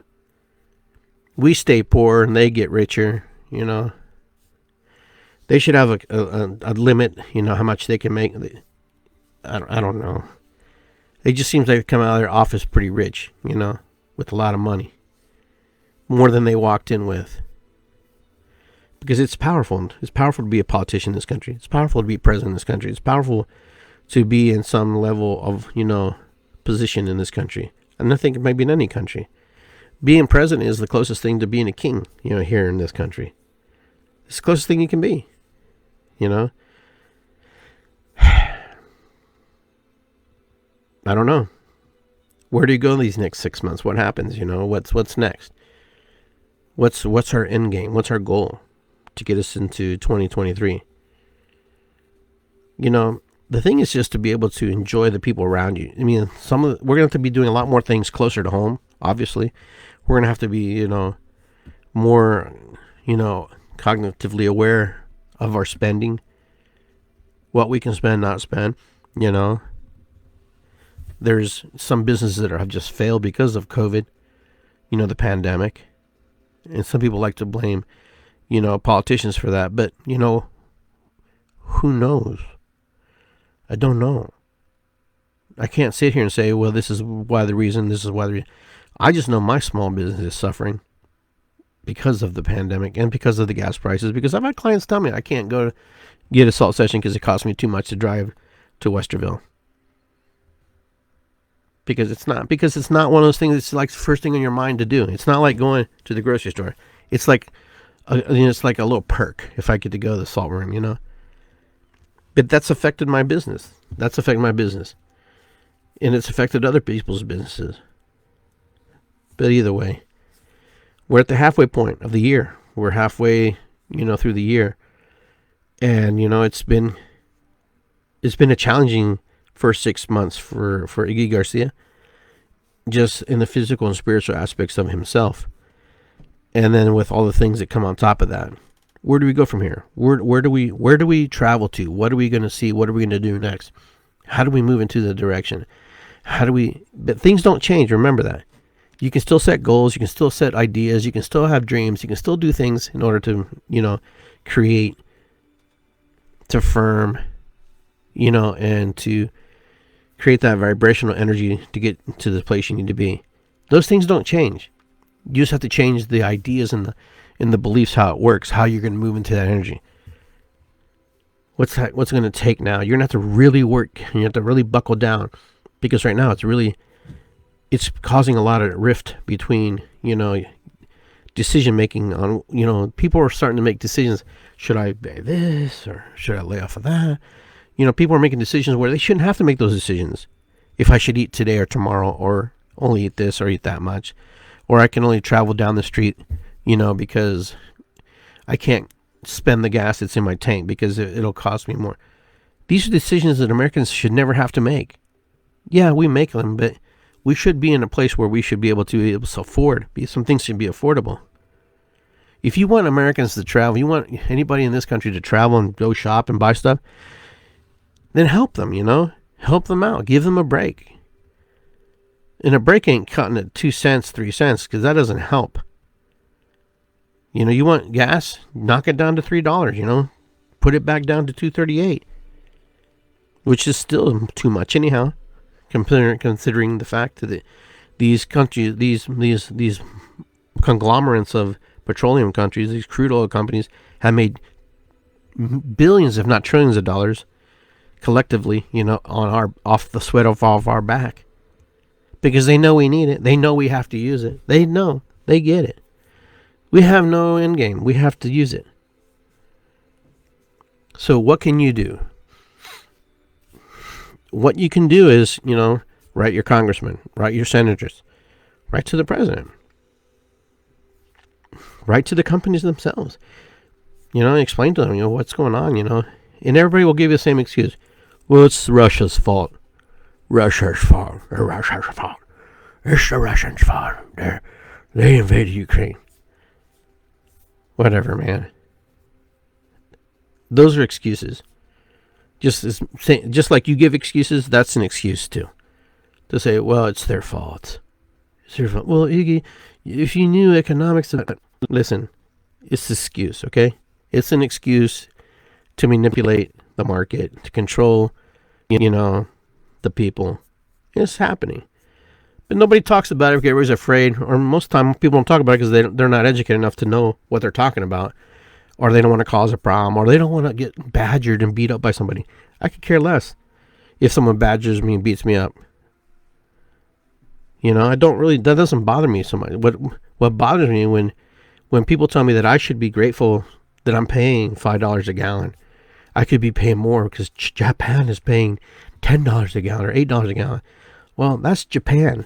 We stay poor and they get richer, They should have a limit, how much they can make. I don't know. It just seems like they come out of their office pretty rich, with a lot of money. More than they walked in with. Because it's powerful. It's powerful to be a politician in this country. It's powerful to be president in this country. It's powerful to be in some level of, position in this country. And I think it might be in any country. Being president is the closest thing to being a king, here in this country. It's the closest thing you can be, I don't know. Where do you go these next 6 months? What happens? What's next? What's our end game? What's our goal to get us into 2023? The thing is just to be able to enjoy the people around you. I mean, we're going to have to be doing a lot more things closer to home, obviously. We're going to have to be, more, cognitively aware of our spending, what we can spend, not spend, There's some businesses that have just failed because of COVID, the pandemic. And some people like to blame, politicians for that. But, who knows? I don't know. I can't sit here and say, well, this is why the reason, this is why the reason. I just know my small business is suffering because of the pandemic and because of the gas prices. Because I've had clients tell me I can't go get a salt session because it costs me too much to drive to Westerville. Because it's not one of those things that's like the first thing on your mind to do. It's not like going to the grocery store. It's like it's like a little perk if I get to go to the salt room, But that's affected my business. And it's affected other people's businesses. But either way, we're at the halfway point of the year. We're halfway, through the year. And, it's been a challenging first 6 months for Iggy Garcia, just in the physical and spiritual aspects of himself. And then with all the things that come on top of that. Where do we go from here? Where do we travel to? What are we going to see? What are we going to do next? How do we move into the direction? But things don't change. Remember that. You can still set goals. You can still set ideas. You can still have dreams. You can still do things in order to, create, to firm, and to create that vibrational energy to get to the place you need to be. Those things don't change. You just have to change the ideas and the beliefs, how it works, how you're going to move into that energy. What's going to take now? You're going to have to really work. You have to really buckle down, because right now it's really it's causing a lot of rift between, decision making on, people are starting to make decisions. Should I buy this or should I lay off of that? People are making decisions where they shouldn't have to make those decisions. If I should eat today or tomorrow, or only eat this or eat that much, or I can only travel down the street, because I can't spend the gas that's in my tank because it'll cost me more. These are decisions that Americans should never have to make. Yeah, we make them, but we should be in a place where we should be able to afford. Some things should be affordable. If you want Americans to travel, you want anybody in this country to travel and go shop and buy stuff, then help them, Help them out. Give them a break. And a break ain't cutting it 2 cents, 3 cents, because that doesn't help. You want gas? Knock it down to $3, Put it back down to $2.38, which is still too much anyhow, considering the fact that these countries, these conglomerates of petroleum countries, these crude oil companies, have made billions, if not trillions of dollars collectively, off the sweat of our back, because they know we need it. They know we have to use it. They know. They get it. We have no end game. We have to use it. So what can you do? What you can do is, write your congressman, write your senators, write to the president, write to the companies themselves, explain to them, what's going on, and everybody will give you the same excuse. Well, it's Russia's fault. Russia's fault. Russia's fault. It's the Russians' fault. They invaded Ukraine. Whatever, man. Those are excuses. Just like you give excuses, that's an excuse too. To say, well, it's their fault. It's their fault. Well, Iggy, if you knew economics, listen, it's an excuse, okay? It's an excuse to manipulate the market, to control, the people. It's happening. But nobody talks about it because everybody's afraid, or most of the time people don't talk about it because they're not educated enough to know what they're talking about, or they don't want to cause a problem, or they don't want to get badgered and beat up by somebody. I could care less if someone badgers me and beats me up. That doesn't bother me so much. What bothers me when people tell me that I should be grateful that I'm paying $5 a gallon. I could be paying more because Japan is paying $10 a gallon or $8 a gallon. Well, that's Japan.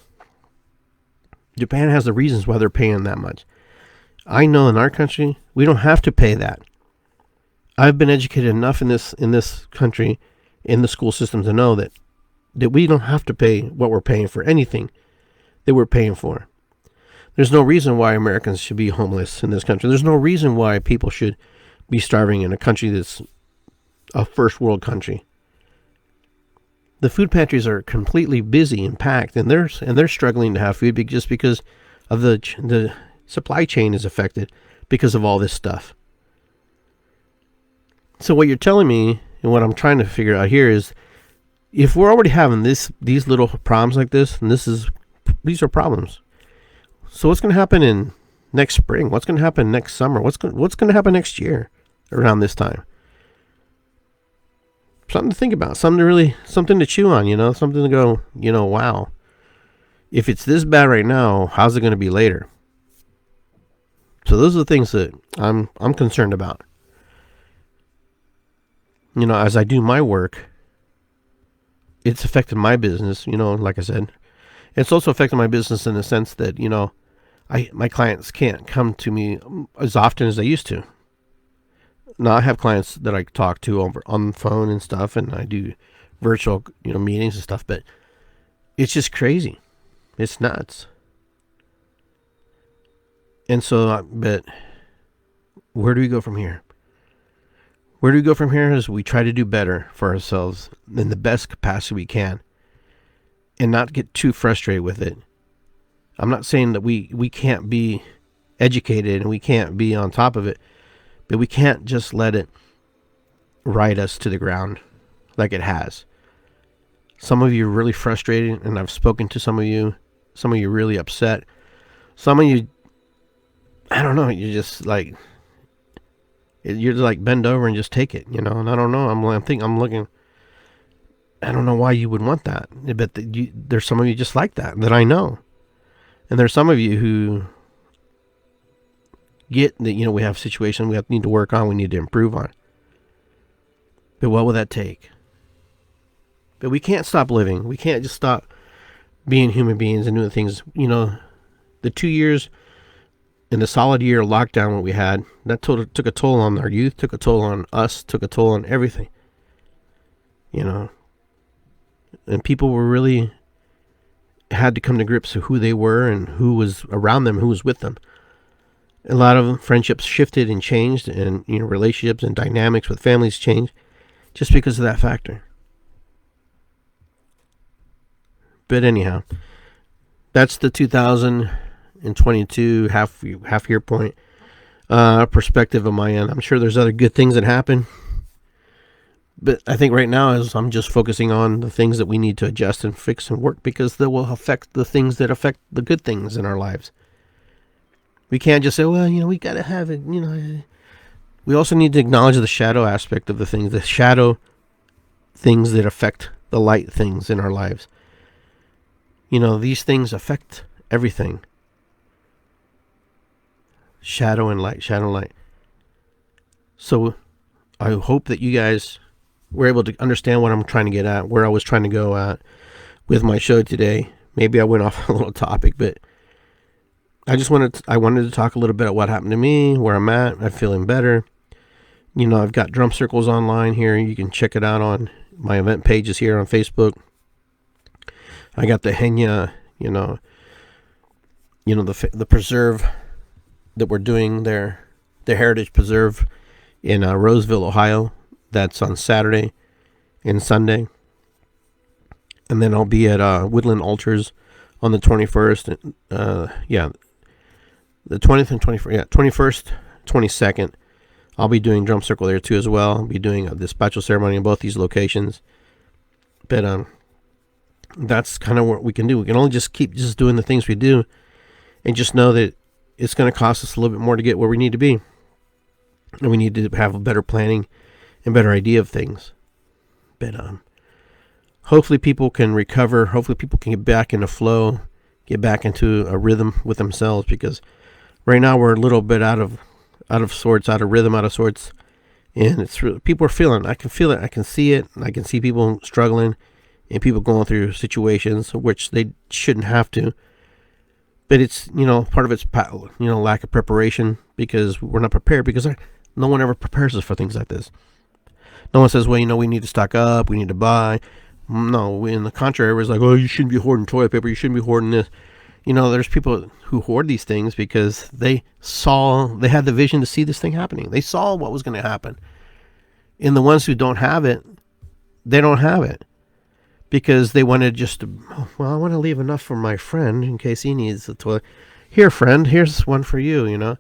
Japan has the reasons why they're paying that much. I know in our country, we don't have to pay that. I've been educated enough in this country, in the school system, to know that we don't have to pay what we're paying for anything that we're paying for. There's no reason why Americans should be homeless in this country. There's no reason why people should be starving in a country that's a first world country. The food pantries are completely busy and packed, and they're struggling to have food just because of the supply chain is affected because of all this stuff. So what you're telling me, and what I'm trying to figure out here, is if we're already having these little problems like this, and these are problems. So what's going to happen in next spring? What's going to happen next summer? What's going to happen next year around this time? Something to think about, something to chew on, something to go, wow. If it's this bad right now, how's it going to be later? So those are the things that I'm concerned about. As I do my work, it's affected my business, like I said. It's also affected my business in the sense that, my clients can't come to me as often as they used to. Now, I have clients that I talk to over on the phone and stuff, and I do virtual, meetings and stuff, but it's just crazy. It's nuts. And so, but where do we go from here? Where do we go from here is we try to do better for ourselves in the best capacity we can and not get too frustrated with it. I'm not saying that we can't be educated and we can't be on top of it, but we can't just let it ride us to the ground like it has. Some of you are really frustrated, and I've spoken to some of you. Some of you are really upset. Some of you, I don't know, you're just like, bend over and just take it, And I don't know. I'm looking. I don't know why you would want that. But there's some of you just like that I know. And there's some of you who get that, we have situations we need to work on, we need to improve on. But what will that take? But we can't stop living. We can't just stop being human beings and doing things. The 2 years in the solid year lockdown what we had, that took a toll on our youth, took a toll on us, took a toll on everything. And people were really had to come to grips with who they were and who was around them, who was with them. A lot of friendships shifted and changed, and relationships and dynamics with families changed just because of that factor. But anyhow, that's the 2022 half year point perspective of my end. I'm sure there's other good things that happen, but I think right now I'm just focusing on the things that we need to adjust and fix and work, because they will affect the things that affect the good things in our lives. We can't just say, well, we got to have it. We also need to acknowledge the shadow aspect of the things, the shadow things that affect the light things in our lives. These things affect everything. Shadow and light, shadow and light. So I hope that you guys were able to understand what I'm trying to get at, where I was trying to go at with my show today. Maybe I went off a little topic, but I wanted to talk a little bit about what happened to me, where I'm at. I'm feeling better. I've got drum circles online here. You can check it out on my event pages here on Facebook. I got the Henya, the preserve that we're doing there, the Heritage Preserve in Roseville, Ohio. That's on Saturday and Sunday. And then I'll be at Woodland Altars on the 21st. The 20th and 21st. Yeah, 21st, 22nd. I'll be doing drum circle there too as well. I'll be doing a dispatchal ceremony in both these locations. But that's kind of what we can do. We can only just keep just doing the things we do, and just know that it's going to cost us a little bit more to get where we need to be. And we need to have a better planning and better idea of things. But hopefully people can recover. Hopefully people can get back into flow, get back into a rhythm with themselves, because right now we're a little bit out of sorts, out of rhythm, out of sorts. And it's really, people are feeling, I can feel it, I can see it, I can see people struggling and people going through situations which they shouldn't have to. But it's, part of it's, lack of preparation, because we're not prepared, because no one ever prepares us for things like this. No one says, well, we need to stock up, we need to buy. No, in the contrary, it's like, oh, you shouldn't be hoarding toilet paper, you shouldn't be hoarding this. There's people who hoard these things because they had the vision to see this thing happening. They saw what was going to happen. And the ones who don't have it, they don't have it, because they wanted I want to leave enough for my friend in case he needs the toilet. Here, friend, here's one for you,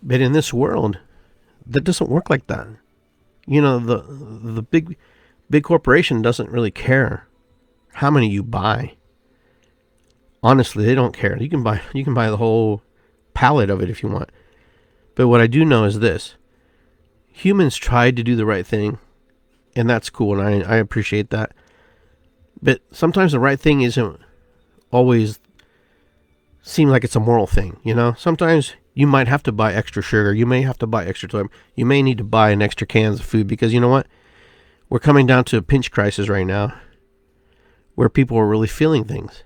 But in this world, that doesn't work like that. The big corporation doesn't really care how many you buy. Honestly, they don't care. You can buy the whole pallet of it if you want. But what I do know is this: humans tried to do the right thing, and that's cool, and I appreciate that. But sometimes the right thing isn't always seem like it's a moral thing, Sometimes you might have to buy extra sugar. You may have to buy extra toilet. You may need to buy an extra cans of food, because you know what? We're coming down to a pinch crisis right now where people are really feeling things.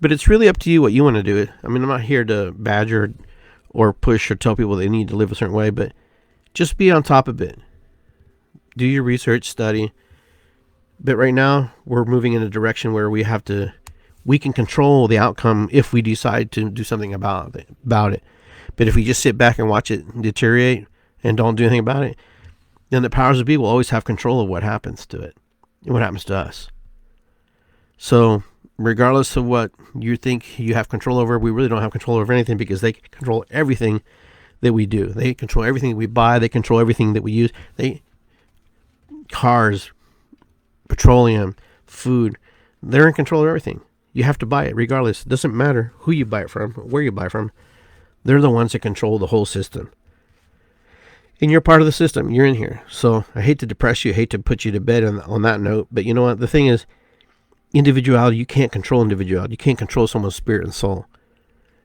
But it's really up to you what you want to do. I mean, I'm not here to badger or push or tell people they need to live a certain way, but just be on top of it. Do your research, study. But right now, we're moving in a direction where we can control the outcome if we decide to do something about it. But if we just sit back and watch it deteriorate and don't do anything about it, then the powers that be will always have control of what happens to it and what happens to us. So regardless of what you think you have control over, we really don't have control over anything, because they control everything that we do. They control everything we buy. They control everything that we use. Cars, petroleum, food, they're in control of everything. You have to buy it regardless. It doesn't matter who you buy it from, where you buy it from. They're the ones that control the whole system. And you're part of the system. You're in here. So I hate to depress you. I hate to put you to bed on that note. But you know what? The thing is, individuality, you can't control individuality. You can't control someone's spirit and soul.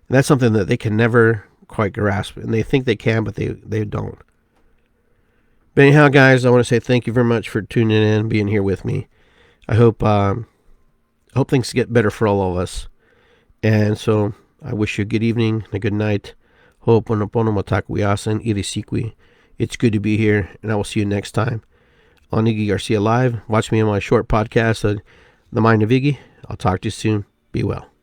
And that's something that they can never quite grasp. And they think they can, but they don't. But anyhow, guys, I want to say thank you very much for tuning in, being here with me. I hope things get better for all of us. And so I wish you a good evening and a good night. Ho'oponopono matakuiasen irisikwi. It's good to be here, and I will see you next time on Iggy Garcia Live. Watch me on my short podcast, The Mind of Iggy. I'll talk to you soon. Be well.